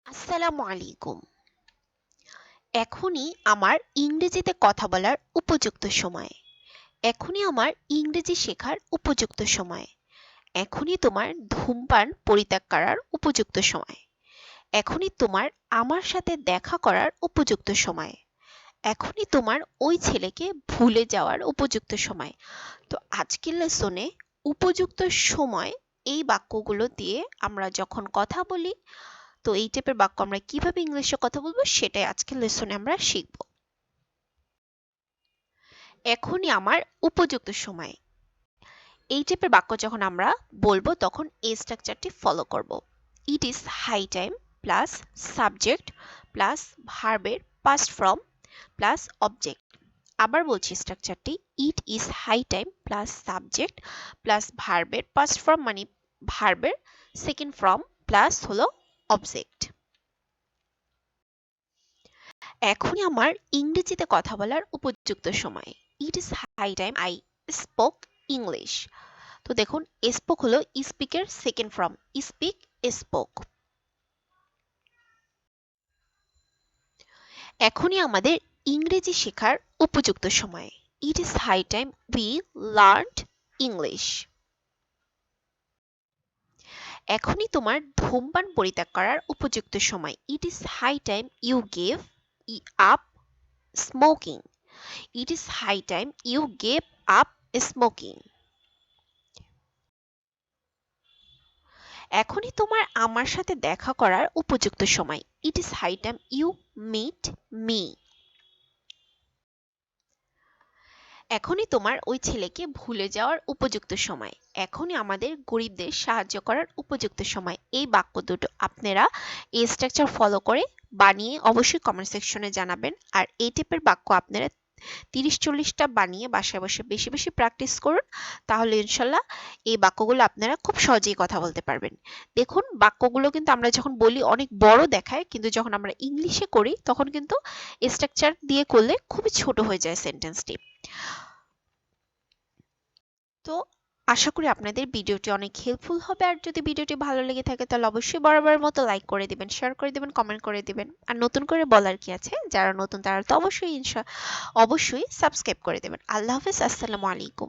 আসসালামু আলাইকুম। এখনই আমার ইংরেজিতে কথা বলার উপযুক্ত সময়। এখনই আমার ইংরেজি শেখার উপযুক্ত সময়। এখনই তোমার ধূমপান পরিত্যাগ করার উপযুক্ত সময়। এখনই তোমার আমার সাথে দেখা করার উপযুক্ত সময়। এখনই তোমার ওই ছেলেকে ভুলে যাওয়ার উপযুক্ত সময়। তো আজকের লেসনে উপযুক্ত সময় এই বাক্যগুলো দিয়ে আমরা যখন কথা বলি, তো এই টাইপের বাক্য আমরা কিভাবে ইংলিশে কথা বলবো সেটাই আজকের লেসনে আমরা শিখব। এখনই আমার উপযুক্ত সময়। এই টাইপের বাক্য যখন আমরা বলবো তখন এই স্ট্রাকচারটি ফলো করব। It is high time plus subject plus ভার্বের পাস্ট ফর্ম প্লাস অবজেক্ট। আবার বলছি স্ট্রাকচারটি, it is high time plus subject plus ভার্বের পাস্ট ফর্ম মানে ভার্বের সেকেন্ড ফর্ম প্লাস হলো অবজেক্ট। এখনই আমার ইংরেজিতে কথা বলার উপযুক্ত সময়। It is high time I spoke English. তো দেখুন, স্পোক হলো স্পিকের সেকেন্ড ফর্ম, স্পিক স্পোক। এখনই আমাদের ইংরেজি শেখার উপযুক্ত সময়। It is high time we learned English. এখনই তোমার ধূমপান পরিত্যাগ করার উপযুক্ত সময়। It is high time you gave up smoking. It is high time you gave up smoking. এখনই তোমার আমার সাথে দেখা করার উপযুক্ত সময়। It is high time you meet me. এখনই তোমার ওই ছেলেকে ভুলে যাওয়ার উপযুক্ত সময়। এখনই আমাদের গরিবদের সাহায্য করার উপযুক্ত সময়। এই বাক্য দুটো আপনারা এই স্ট্রাকচার ফলো করে বানিয়ে অবশ্যই কমেন্ট সেকশনে জানাবেন। আর এই টাইপের বাক্য আপনারা 30-40টা বানিয়ে বাসায় বসে বেশি বেশি প্র্যাকটিস করুন, তাহলে ইনশাল্লাহ এই বাক্যগুলো আপনারা খুব সহজেই কথা বলতে পারবেন। দেখুন, বাক্যগুলো কিন্তু আমরা যখন বলি অনেক বড় দেখায়, কিন্তু যখন আমরা ইংলিশে করি তখন কিন্তু স্ট্রাকচার দিয়ে করলে খুবই ছোট হয়ে যায় সেন্টেন্সটি। তো আশা করি আপনাদের ভিডিওটি অনেক হেল্পফুল হবে। আর যদি ভিডিওটি ভালো লেগে থাকে তাহলে অবশ্যই বরাবরের মতো লাইক করে দিবেন, শেয়ার করে দিবেন, কমেন্ট করে দিবেন। আর নতুন করে বলার কি আছে, যারা নতুন তারা তো অবশ্যই সাবস্ক্রাইব করে দেবেন। আল্লাহ হাফেজ, আসসালামু আলাইকুম।